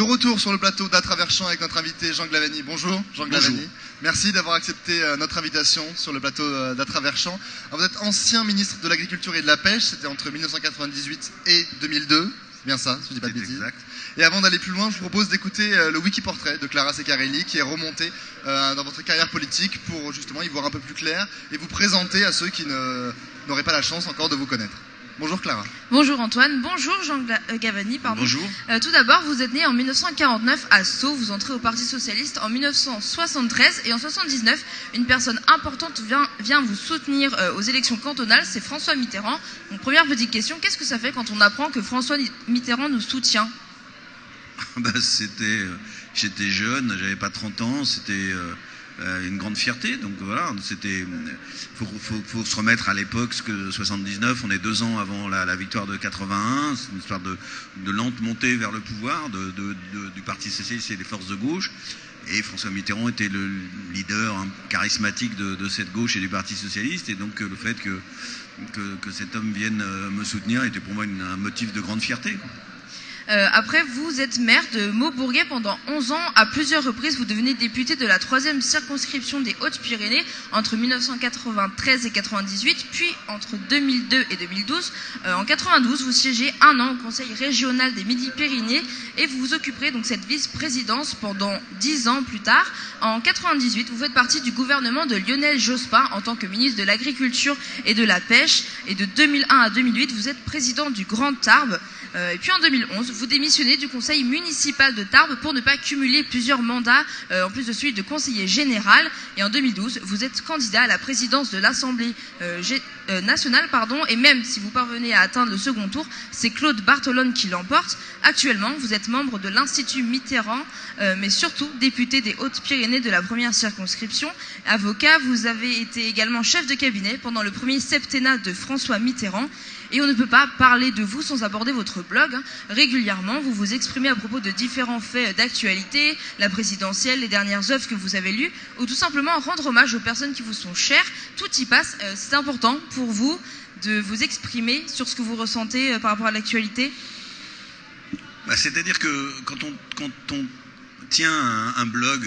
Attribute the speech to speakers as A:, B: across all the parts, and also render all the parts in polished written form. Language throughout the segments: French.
A: retour sur le plateau d'À travers champs avec notre invité Jean Glavany. Bonjour Jean Glavany.
B: Bonjour.
A: Merci d'avoir accepté notre invitation sur le plateau d'À travers champs. Vous êtes ancien ministre de l'Agriculture et de la Pêche, c'était entre 1998 et 2002. C'est bien ça, si je dis pas de bêtises.
B: Exact.
A: Et avant d'aller plus loin, je vous propose d'écouter le wiki-portrait de Clara Ceccarelli qui est remonté dans votre carrière politique pour justement y voir un peu plus clair et vous présenter à ceux qui n'auraient pas la chance encore de vous connaître. Bonjour Clara.
C: Bonjour Antoine, bonjour Jean Glavany.
B: Bonjour.
C: Tout d'abord, vous êtes né en 1949 à Sceaux, vous entrez au Parti Socialiste en 1973 et en 1979, une personne importante vient vous soutenir aux élections cantonales, c'est François Mitterrand. Donc première petite question, qu'est-ce que ça fait quand on apprend que François Mitterrand nous soutient ?
B: J'étais jeune, j'avais pas 30 ans, c'était une grande fierté, donc voilà, faut se remettre à l'époque, ce que 79, on est 2 ans avant la victoire de 81, c'est une histoire de lente montée vers le pouvoir du Parti Socialiste et des forces de gauche, et François Mitterrand était le leader charismatique de cette gauche et du Parti Socialiste, et donc le fait que cet homme vienne me soutenir était pour moi un motif de grande fierté.
C: Après, vous êtes maire de Maubourguet pendant 11 ans. À plusieurs reprises, vous devenez député de la 3e circonscription des Hautes-Pyrénées entre 1993 et 98, puis entre 2002 et 2012. En 92, vous siégez 1 an au Conseil régional des Midi-Pyrénées et vous vous occuperez donc cette vice-présidence pendant 10 ans plus tard. En 98, vous faites partie du gouvernement de Lionel Jospin en tant que ministre de l'Agriculture et de la Pêche. Et de 2001 à 2008, vous êtes président du Grand Tarbes. Et puis en 2011, vous démissionnez du conseil municipal de Tarbes pour ne pas cumuler plusieurs mandats, en plus de celui de conseiller général. Et en 2012, vous êtes candidat à la présidence de l'Assemblée nationale, et même si vous parvenez à atteindre le second tour, c'est Claude Bartolone qui l'emporte. Actuellement, vous êtes membre de l'Institut Mitterrand, mais surtout député des Hautes-Pyrénées de la 1re circonscription. Avocat, vous avez été également chef de cabinet pendant le premier septennat de François Mitterrand. Et on ne peut pas parler de vous sans aborder votre blog. Régulièrement, vous vous exprimez à propos de différents faits d'actualité, la présidentielle, les dernières œuvres que vous avez lues, ou tout simplement rendre hommage aux personnes qui vous sont chères. Tout y passe. C'est important pour vous de vous exprimer sur ce que vous ressentez par rapport à l'actualité.
B: C'est-à-dire que quand on tient un blog...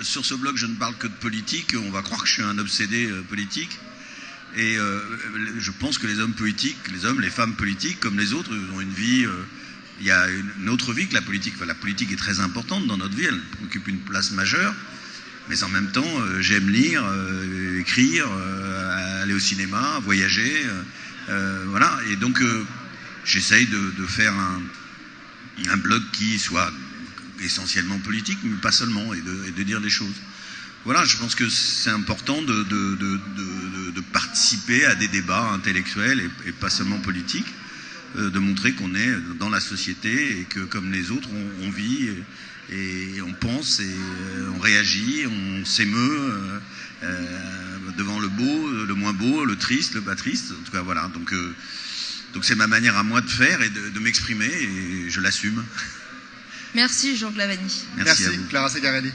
B: sur ce blog je ne parle que de politique, on va croire que je suis un obsédé politique. Et je pense que les hommes politiques, les femmes politiques, comme les autres, ils ont une vie. Il y a une autre vie que la politique. Enfin, la politique est très importante dans notre vie, elle occupe une place majeure. Mais en même temps, j'aime lire, écrire, aller au cinéma, voyager. Voilà. Et donc, j'essaye de faire un blog qui soit essentiellement politique, mais pas seulement, et de dire les choses. Voilà, je pense que c'est important de participer à des débats intellectuels et pas seulement politiques, de montrer qu'on est dans la société et que, comme les autres, on vit et on pense et on réagit, on s'émeut devant le beau, le moins beau, le triste, le pas triste. En tout cas, voilà. Donc c'est ma manière à moi de faire et de m'exprimer, et je l'assume.
C: Merci Jean Glavany.
A: Merci Clara Ceccarelli.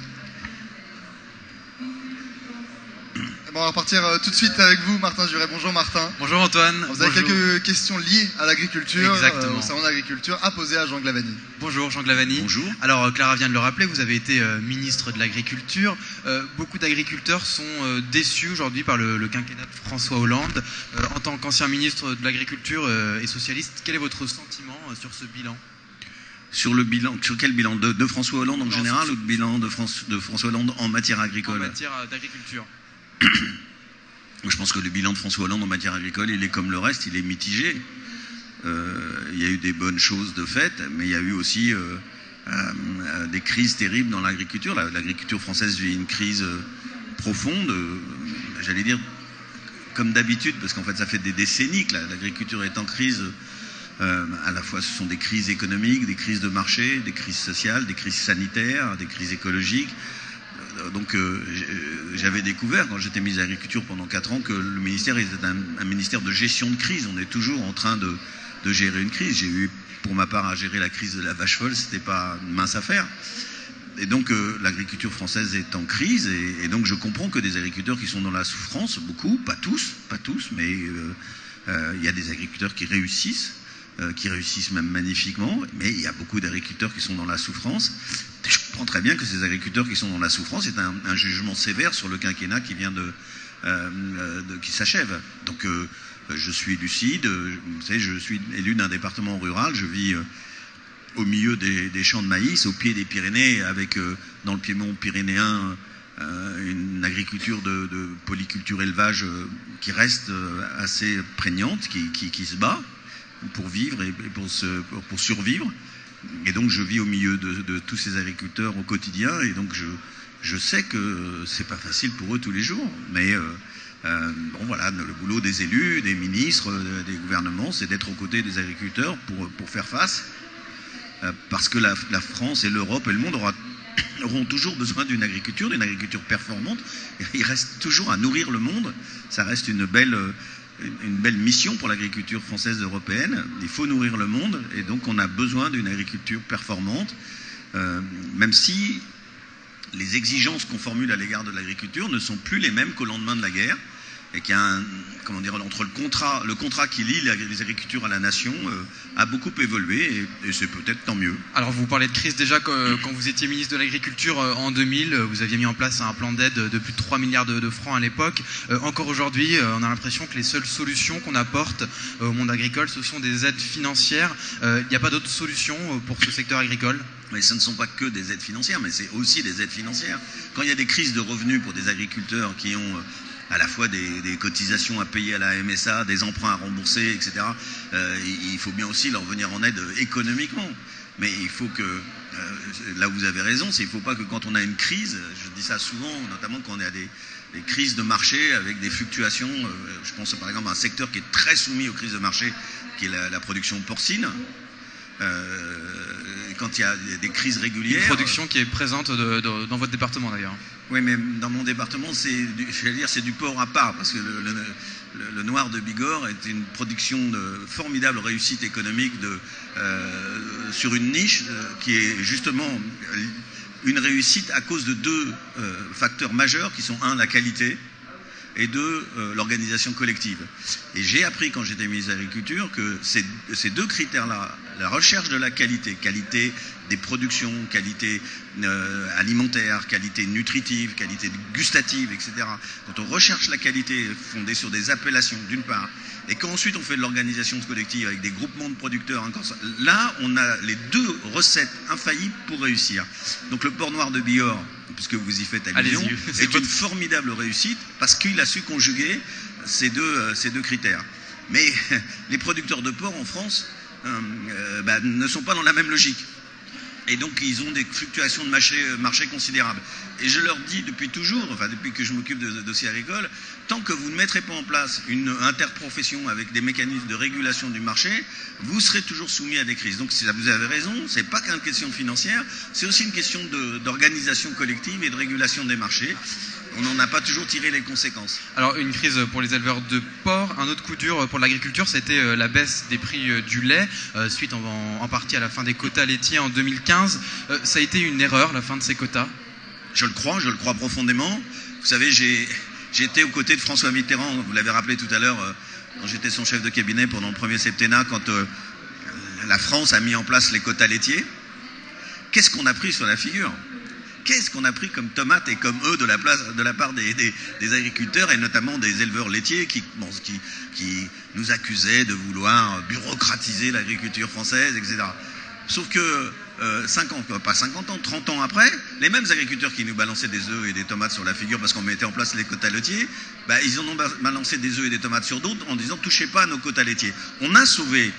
A: Bon, on va repartir tout de suite avec vous, Martin Juret. Bonjour Martin.
D: Bonjour Antoine.
A: Vous avez quelques questions liées à l'agriculture,
D: Exactement.
A: au salon d'agriculture, à poser à Jean Glavany.
D: Bonjour Jean Glavany.
B: Bonjour.
D: Alors Clara vient de le rappeler, vous avez été ministre de l'Agriculture. Beaucoup d'agriculteurs sont déçus aujourd'hui par le quinquennat de François Hollande. En tant qu'ancien ministre de l'Agriculture et socialiste, quel est votre sentiment sur ce bilan ?
B: Sur le bilan, sur quel bilan de François Hollande en général, ou le bilan de François Hollande en matière agricole ?
D: En matière d'agriculture.
B: Je pense que le bilan de François Hollande en matière agricole, il est comme le reste, il est mitigé. Il y a eu des bonnes choses de fait, mais il y a eu aussi des crises terribles dans l'agriculture. L'agriculture française vit une crise profonde, j'allais dire comme d'habitude, parce qu'en fait ça fait des décennies que l'agriculture est en crise. À la fois ce sont des crises économiques, des crises de marché, des crises sociales, des crises sanitaires, des crises écologiques. Donc j'avais découvert quand j'étais ministre de l'Agriculture pendant 4 ans que le ministère était un ministère de gestion de crise. On est toujours en train de gérer une crise. J'ai eu pour ma part à gérer la crise de la vache folle, c'était pas une mince affaire. Et donc l'agriculture française est en crise, et donc je comprends que des agriculteurs qui sont dans la souffrance, beaucoup, pas tous, mais il y a des agriculteurs qui réussissent. qui réussissent même magnifiquement, mais il y a beaucoup d'agriculteurs qui sont dans la souffrance. Je comprends très bien que ces agriculteurs qui sont dans la souffrance, c'est un jugement sévère sur le quinquennat qui vient qui s'achève. Donc je suis lucide, vous savez, je suis élu d'un département rural, je vis au milieu des champs de maïs, au pied des Pyrénées, avec dans le piémont pyrénéen une agriculture de polyculture élevage qui reste assez prégnante, qui se bat pour vivre et pour survivre. Et donc je vis au milieu de tous ces agriculteurs au quotidien, et donc je sais que c'est pas facile pour eux tous les jours, mais bon voilà, le boulot des élus, des ministres, des gouvernements, c'est d'être aux côtés des agriculteurs pour faire face, parce que la France et l'Europe et le monde auront toujours besoin d'une agriculture performante. Il reste toujours à nourrir le monde. Ça reste une belle mission pour l'agriculture française et européenne. Il faut nourrir le monde, et donc on a besoin d'une agriculture performante, même si les exigences qu'on formule à l'égard de l'agriculture ne sont plus les mêmes qu'au lendemain de la guerre, et qu'il y a entre le contrat qui lie les agricultures à la nation a beaucoup évolué, et c'est peut-être tant mieux.
D: Alors vous parlez de crise déjà, quand vous étiez ministre de l'Agriculture en 2000, vous aviez mis en place un plan d'aide de plus de 3 milliards de francs à l'époque. Encore aujourd'hui, on a l'impression que les seules solutions qu'on apporte au monde agricole, ce sont des aides financières. Il n'y a pas d'autres solutions pour ce secteur agricole ?
B: Mais ce ne sont pas que des aides financières, mais c'est aussi des aides financières. Quand il y a des crises de revenus pour des agriculteurs qui ont à la fois des cotisations à payer à la MSA, des emprunts à rembourser, etc., il faut bien aussi leur venir en aide économiquement. Mais il faut que, là où vous avez raison, il ne faut pas que quand on a une crise, je dis ça souvent, notamment quand on a des crises de marché avec des fluctuations, je pense par exemple à un secteur qui est très soumis aux crises de marché, qui est la production porcine. Quand il y a des crises régulières...
D: Une production qui est présente dans votre département d'ailleurs.
B: Oui, mais dans mon département, c'est du porc à part, parce que le noir de Bigorre est une production de formidable réussite économique sur une niche qui est justement une réussite à cause de deux facteurs majeurs qui sont, un, la qualité, et deux, l'organisation collective. Et j'ai appris quand j'étais ministre de l'Agriculture que ces deux critères-là, la recherche de la qualité des productions, qualité alimentaire, qualité nutritive, qualité gustative, etc. Quand on recherche la qualité fondée sur des appellations d'une part, et qu'ensuite on fait de l'organisation collective avec des groupements de producteurs, là on a les deux recettes infaillibles pour réussir. Donc le porc noir de Bigorre, puisque vous y faites allusion, est une formidable réussite parce qu'il a su conjuguer ces deux critères. Mais les producteurs de porc en France ne sont pas dans la même logique. Et donc ils ont des fluctuations de marché considérables. Et je leur dis depuis toujours, depuis que je m'occupe de dossiers agricoles, tant que vous ne mettrez pas en place une interprofession avec des mécanismes de régulation du marché, vous serez toujours soumis à des crises. Donc vous avez raison, c'est pas qu'une question financière, c'est aussi une question d'organisation collective et de régulation des marchés. On n'en a pas toujours tiré les conséquences. Alors
D: une crise pour les éleveurs de porc, un autre coup dur pour l'agriculture, c'était la baisse des prix du lait, suite en partie à la fin des quotas laitiers en 2015. Ça a été une erreur, la fin de ces quotas ?
B: Je le crois profondément. Vous savez, j'ai été aux côtés de François Mitterrand, vous l'avez rappelé tout à l'heure, quand j'étais son chef de cabinet pendant le premier septennat, quand la France a mis en place les quotas laitiers. Qu'est-ce qu'on a pris sur la figure ? Qu'est-ce qu'on a pris comme tomates et comme œufs de la part des agriculteurs et notamment des éleveurs laitiers qui nous accusaient de vouloir bureaucratiser l'agriculture française, etc. Sauf que 30 ans après, les mêmes agriculteurs qui nous balançaient des œufs et des tomates sur la figure parce qu'on mettait en place les quotas laitiers, ils en ont balancé des œufs et des tomates sur d'autres en disant « touchez pas à nos quotas laitiers ». On a sauvé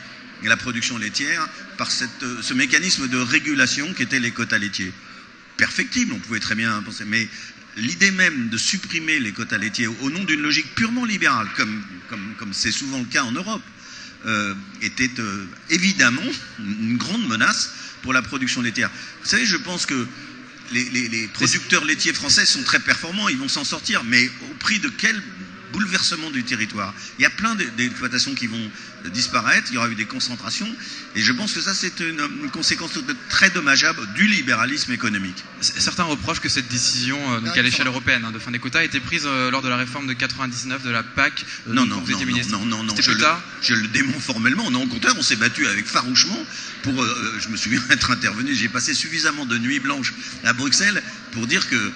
B: la production laitière par ce mécanisme de régulation qui était les quotas laitiers. Perfectible, on pouvait très bien penser, mais l'idée même de supprimer les quotas laitiers au nom d'une logique purement libérale, comme c'est souvent le cas en Europe, était évidemment une grande menace pour la production laitière. Vous savez, je pense que les producteurs laitiers français sont très performants, ils vont s'en sortir, mais au prix de quel bouleversement du territoire. Il y a plein d'exploitations qui vont disparaître, il y aura eu des concentrations, et je pense que ça c'est une conséquence très dommageable du libéralisme économique.
D: Certains reprochent que cette décision, donc à l'échelle européenne, de fin des quotas, a été prise lors de la réforme de 99 de la PAC.
B: Non, je le dément formellement. Non, au contraire, on s'est battu avec farouchement pour, je me souviens être intervenu, j'ai passé suffisamment de nuits blanches à Bruxelles pour dire que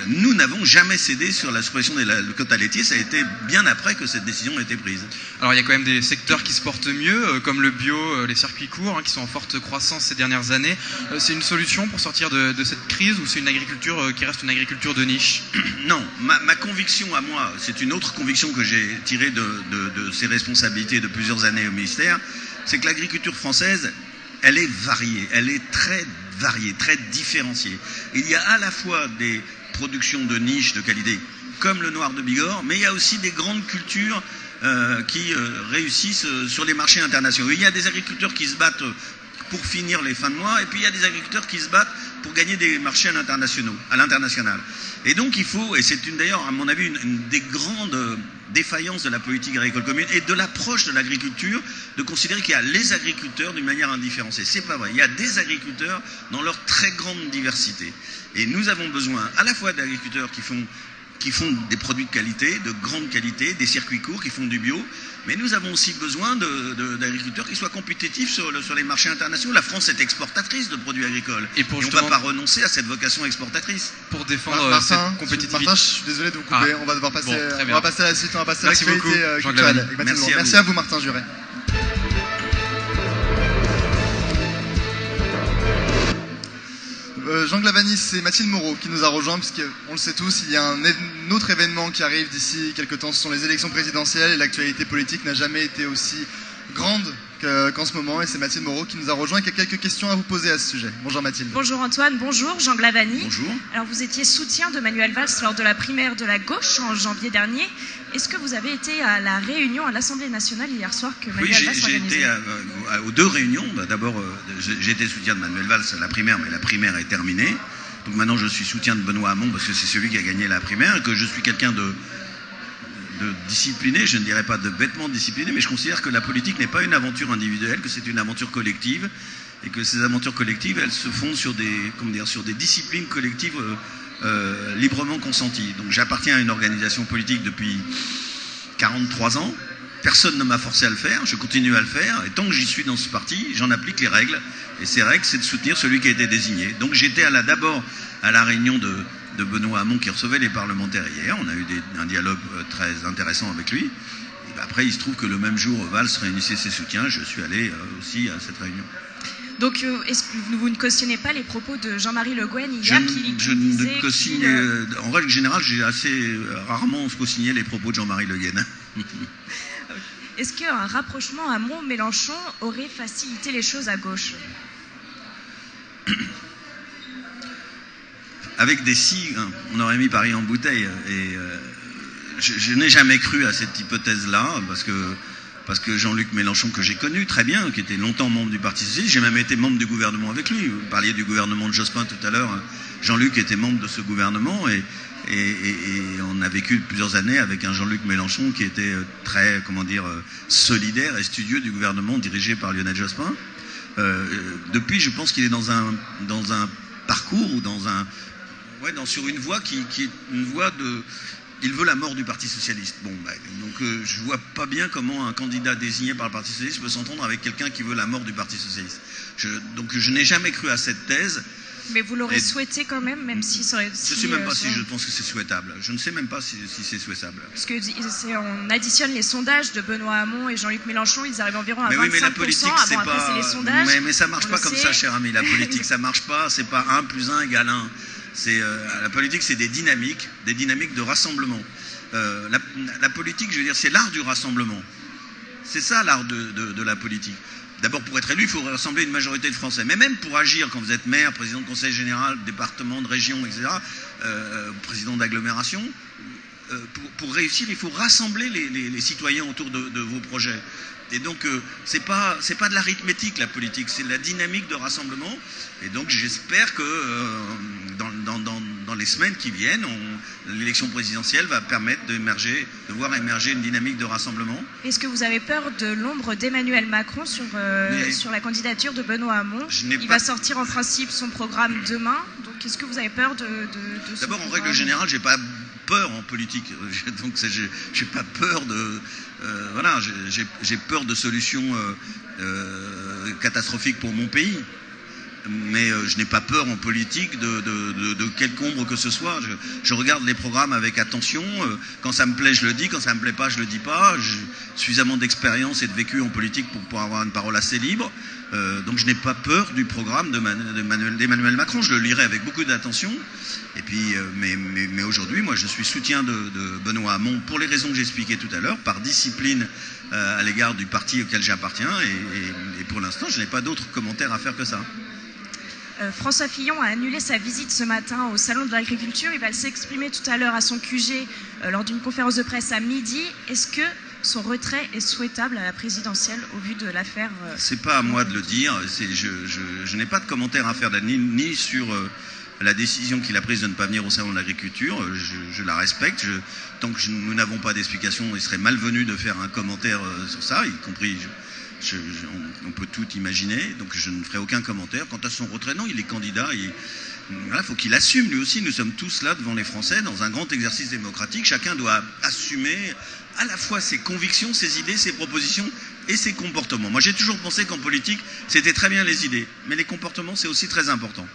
B: nous n'avons jamais cédé sur la suppression des quotas laitiers. Ça a été bien après que cette décision a été prise.
D: Alors il y a quand même des secteurs qui se portent mieux, comme le bio, les circuits courts, qui sont en forte croissance ces dernières années. C'est une solution pour sortir de cette crise, ou c'est une agriculture qui reste une agriculture de niche?
B: Non, ma conviction à moi, c'est une autre conviction que j'ai tirée de ces responsabilités de plusieurs années au ministère, c'est que l'agriculture française, elle est variée, elle est très variée, très différenciée. Il y a à la fois des productions de niche de qualité, comme le noir de Bigorre, mais il y a aussi des grandes cultures qui réussissent sur les marchés internationaux. Il y a des agriculteurs qui se battent pour finir les fins de mois, et puis il y a des agriculteurs qui se battent pour gagner des marchés à l'international. Et donc il faut, et c'est d'ailleurs à mon avis une des grandes défaillances de la politique agricole commune et de l'approche de l'agriculture, de considérer qu'il y a les agriculteurs d'une manière indifférenciée. C'est pas vrai. Il y a des agriculteurs dans leur très grande diversité. Et nous avons besoin à la fois d'agriculteurs qui font des produits de qualité, de grande qualité, des circuits courts, qui font du bio, mais nous avons aussi besoin d'agriculteurs qui soient compétitifs sur les marchés internationaux. La France est exportatrice de produits agricoles, et on ne va pas renoncer à cette vocation exportatrice.
D: Pour défendre cette compétitivité.
A: Martin, je suis désolé de vous couper, on va devoir passer, on va passer à la suite, on va passer à l'actualité
D: culturelle.
A: Merci à vous Martin Juret. Jean Glavany, c'est Mathilde Moreau qui nous a rejoint, puisqu'on le sait tous, il y a un autre événement qui arrive d'ici quelques temps, ce sont les élections présidentielles, et l'actualité politique n'a jamais été aussi grande qu'en ce moment, et c'est Mathilde Moreau qui nous a rejoint et qui a quelques questions à vous poser à ce sujet. Bonjour Mathilde.
E: Bonjour Antoine, bonjour Jean Glavany.
B: Bonjour.
E: Alors vous étiez soutien de Manuel Valls lors de la primaire de la gauche en janvier dernier. Est-ce que vous avez été à la réunion à l'Assemblée nationale hier soir que Manuel Valls organisait?
B: Oui, j'ai été aux deux réunions. D'abord, j'ai été soutien de Manuel Valls à la primaire, mais la primaire est terminée. Donc maintenant, je suis soutien de Benoît Hamon parce que c'est celui qui a gagné la primaire et que je suis quelqu'un de discipliné, je ne dirais pas de bêtement discipliné, mais je considère que la politique n'est pas une aventure individuelle, que c'est une aventure collective, et que ces aventures collectives, elles se fondent sur des disciplines collectives librement consenties. Donc j'appartiens à une organisation politique depuis 43 ans, personne ne m'a forcé à le faire, je continue à le faire, et tant que j'y suis dans ce parti, j'en applique les règles, et ces règles, c'est de soutenir celui qui a été désigné. Donc j'étais d'abord à la réunion de Benoît Hamon qui recevait les parlementaires hier. On a eu un dialogue très intéressant avec lui. Et après, il se trouve que le même jour, Valls réunissait ses soutiens. Je suis allé aussi à cette réunion.
E: Donc, est-ce que vous ne cautionnez pas les propos de Jean-Marie Le Guen hier
B: Je ne co-signe. En règle générale, j'ai assez rarement co-signé les propos de Jean-Marie Le Guen.
E: Est-ce qu'un rapprochement Hamon-Mélenchon aurait facilité les choses à gauche?
B: Avec des si, on aurait mis Paris en bouteille. Et je n'ai jamais cru à cette hypothèse-là, parce que Jean-Luc Mélenchon, que j'ai connu très bien, qui était longtemps membre du Parti Socialiste, j'ai même été membre du gouvernement avec lui. Vous parliez du gouvernement de Jospin tout à l'heure. Jean-Luc était membre de ce gouvernement et on a vécu plusieurs années avec un Jean-Luc Mélenchon qui était très, solidaire et studieux du gouvernement dirigé par Lionel Jospin. Depuis, je pense qu'il est dans un parcours ou sur une voie qui est une voie de... Il veut la mort du Parti Socialiste. Je vois pas bien comment un candidat désigné par le Parti Socialiste peut s'entendre avec quelqu'un qui veut la mort du Parti Socialiste. Je n'ai jamais cru à cette thèse.
E: Mais vous l'aurez souhaité quand même si ça aurait...
B: Je ne sais même pas si je pense que c'est souhaitable. Je ne sais même pas si c'est souhaitable.
E: Parce que on additionne les sondages de Benoît Hamon et Jean-Luc Mélenchon, ils arrivent environ à 25%.
B: Oui, mais la politique, c'est pas...
E: les sondages.
B: Mais ça marche pas comme ça, cher ami. La politique, ça marche pas. C'est pas 1 + 1 = 1. La politique, c'est des dynamiques de rassemblement. La politique, je veux dire, c'est l'art du rassemblement. C'est ça l'art de la politique. D'abord, pour être élu, il faut rassembler une majorité de Français. Mais même pour agir, quand vous êtes maire, président de conseil général, département, de région, etc., président d'agglomération, pour réussir, il faut rassembler les citoyens autour de vos projets. Et donc, c'est pas de l'arithmétique, la politique, c'est de la dynamique de rassemblement. Et donc, j'espère que dans dans les semaines qui viennent, l'élection présidentielle va permettre de voir émerger une dynamique de rassemblement.
E: Est-ce que vous avez peur de l'ombre d'Emmanuel Macron sur la candidature de Benoît Hamon? Il va sortir en principe son programme demain, donc est-ce que vous avez peur de ce
B: D'abord, en
E: programme?
B: règle générale, j'ai pas peur en politique, donc j'ai pas peur de... voilà, j'ai peur de solutions catastrophiques pour mon pays. Mais je n'ai pas peur en politique de quelque ombre que ce soit. Je regarde les programmes avec attention. Quand ça me plaît, je le dis. Quand ça me plaît pas, je le dis pas. J'ai suffisamment d'expérience et de vécu en politique pour pouvoir avoir une parole assez libre. Donc je n'ai pas peur du programme d'Emmanuel Macron. Je le lirai avec beaucoup d'attention. Et puis, mais aujourd'hui, moi, je suis soutien de Benoît Hamon pour les raisons que j'expliquais tout à l'heure, par discipline à l'égard du parti auquel j'appartiens. Et pour l'instant, je n'ai pas d'autres commentaires à faire que ça.
E: François Fillon a annulé sa visite ce matin au Salon de l'Agriculture. Il va s'exprimer tout à l'heure à son QG lors d'une conférence de presse à midi. Est-ce que son retrait est souhaitable à la présidentielle au vu de l'affaire
B: C'est pas à moi de le dire. Je n'ai pas de commentaire à faire ni sur la décision qu'il a prise de ne pas venir au Salon de l'Agriculture. Je la respecte. Tant que nous n'avons pas d'explication, il serait malvenu de faire un commentaire sur ça, y compris... on peut tout imaginer, donc je ne ferai aucun commentaire. Quant à son retrait, non, il est candidat, voilà, faut qu'il assume lui aussi. Nous sommes tous là devant les Français dans un grand exercice démocratique. Chacun doit assumer à la fois ses convictions, ses idées, ses propositions et ses comportements. Moi j'ai toujours pensé qu'en politique c'était très bien les idées, mais les comportements c'est aussi très important.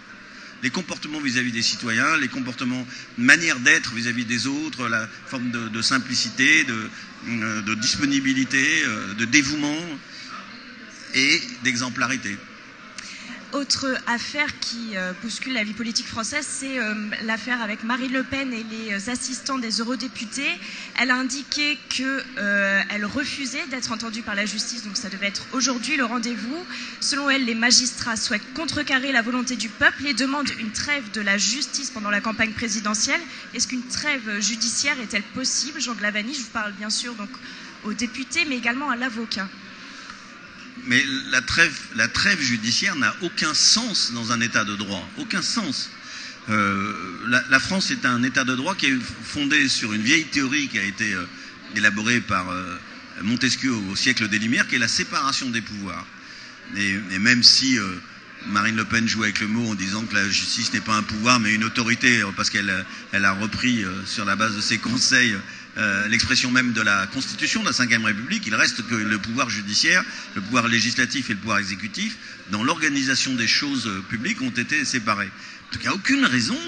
B: Les comportements vis-à-vis des citoyens, les comportements, manière d'être vis-à-vis des autres, la forme de simplicité, de disponibilité, de dévouement et d'exemplarité.
E: Autre affaire qui bouscule la vie politique française, c'est l'affaire avec Marine Le Pen et les assistants des eurodéputés. Elle a indiqué qu'elle refusait d'être entendue par la justice, donc ça devait être aujourd'hui le rendez-vous. Selon elle, les magistrats souhaitent contrecarrer la volonté du peuple et demandent une trêve de la justice pendant la campagne présidentielle. Est-ce qu'une trêve judiciaire est-elle possible? Jean Glavany, je vous parle bien sûr donc aux députés, mais également à l'avocat.
B: Mais la trêve judiciaire n'a aucun sens dans un état de droit. Aucun sens. La France est un état de droit qui est fondé sur une vieille théorie qui a été élaborée par Montesquieu au siècle des Lumières, qui est la séparation des pouvoirs. Et même si Marine Le Pen joue avec le mot en disant que la justice n'est pas un pouvoir mais une autorité, parce qu'elle a repris sur la base de ses conseils l'expression même de la Constitution de la Ve République, il reste que le pouvoir judiciaire, le pouvoir législatif et le pouvoir exécutif, dans l'organisation des choses publiques, ont été séparés. Donc il n'y a aucune raison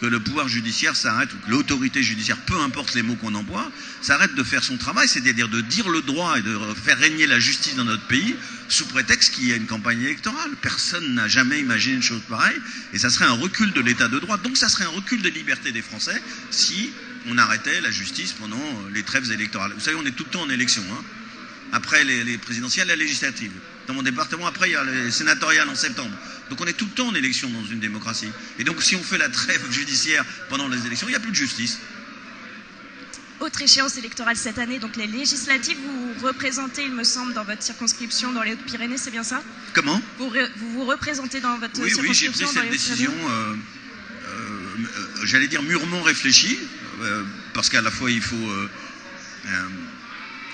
B: que le pouvoir judiciaire s'arrête, ou que l'autorité judiciaire, peu importe les mots qu'on emploie, s'arrête de faire son travail, c'est-à-dire de dire le droit et de faire régner la justice dans notre pays, sous prétexte qu'il y a une campagne électorale. Personne n'a jamais imaginé une chose pareille, et ça serait un recul de l'état de droit, donc ça serait un recul des libertés des Français, si on arrêtait la justice pendant les trêves électorales. Vous savez, on est tout le temps en élection, hein. Après les présidentielles, la législative. Dans mon département, après, il y a les sénatoriales en septembre. Donc on est tout le temps en élection dans une démocratie. Et donc si on fait la trêve judiciaire pendant les élections, il n'y a plus de justice.
E: Autre échéance électorale cette année, donc les législatives, vous représentez, il me semble, dans votre circonscription dans les Hautes-Pyrénées, c'est bien ça?
B: Comment?
E: Vous représentez dans votre circonscription?
B: Oui, j'ai pris cette décision, j'allais dire mûrement réfléchie, parce qu'à la fois il faut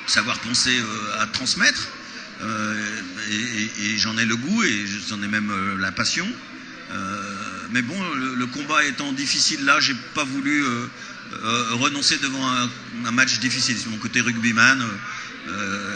B: savoir penser à transmettre, et j'en ai le goût et j'en ai même la passion. Mais bon, le combat étant difficile là, j'ai pas voulu renoncer devant un match difficile. C'est mon côté rugbyman.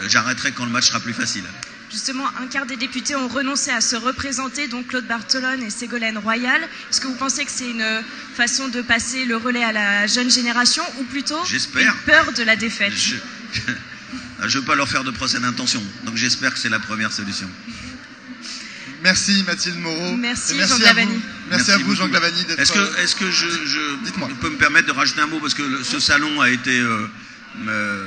B: J'arrêterai quand le match sera plus facile.
E: Justement, un quart des députés ont renoncé à se représenter, donc Claude Barthelone et Ségolène Royal. Est-ce que vous pensez que c'est une façon de passer le relais à la jeune génération, ou plutôt une peur de la défaite?
B: Je ne veux pas leur faire de procès d'intention, donc j'espère que c'est la première solution.
A: Merci Mathilde Moreau.
E: Merci Jean Glavany.
A: Merci à vous Jean Glavany d'être...
B: Est-ce que je peux me permettre de rajouter un mot, parce que ce salon a été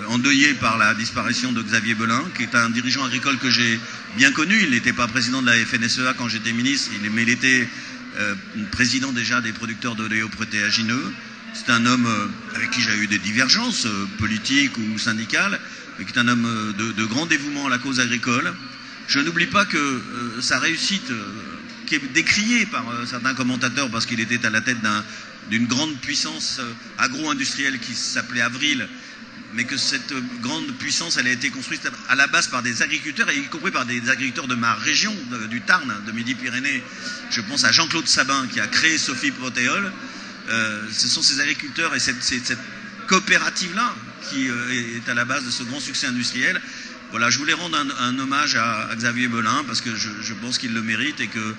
B: endeuillé par la disparition de Xavier Belin, qui est un dirigeant agricole que j'ai bien connu. Il n'était pas président de la FNSEA quand j'étais ministre, mais il était président déjà des producteurs d'oléoprotéagineux. C'est un homme avec qui j'ai eu des divergences politiques ou syndicales, mais qui est un homme de grand dévouement à la cause agricole. Je n'oublie pas que sa réussite, qui est décriée par certains commentateurs parce qu'il était à la tête d'une grande puissance agro-industrielle qui s'appelait Avril, mais que cette grande puissance, elle a été construite à la base par des agriculteurs, et y compris par des agriculteurs de ma région, du Tarn, de Midi-Pyrénées. Je pense à Jean-Claude Sabin, qui a créé Sophie Protéol. Ce sont ces agriculteurs et cette coopérative-là qui est à la base de ce grand succès industriel. Voilà, je voulais rendre un hommage à Xavier Belin, parce que je pense qu'il le mérite et que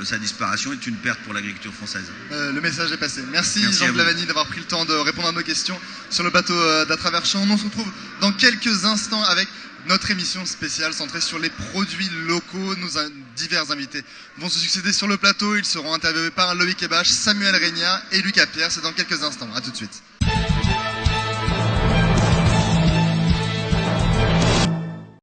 B: sa disparition est une perte pour l'agriculture française.
A: Le message est passé. Merci
B: Merci
A: Jean Blavany d'avoir pris le temps de répondre à nos questions sur le plateau d'À travers Champs. On se retrouve dans quelques instants avec notre émission spéciale centrée sur les produits locaux. Nos divers invités vont se succéder sur le plateau. Ils seront interviewés par Loïc Ebache, Samuel Régnat et Lucas Pierre. C'est dans quelques instants. À tout de suite.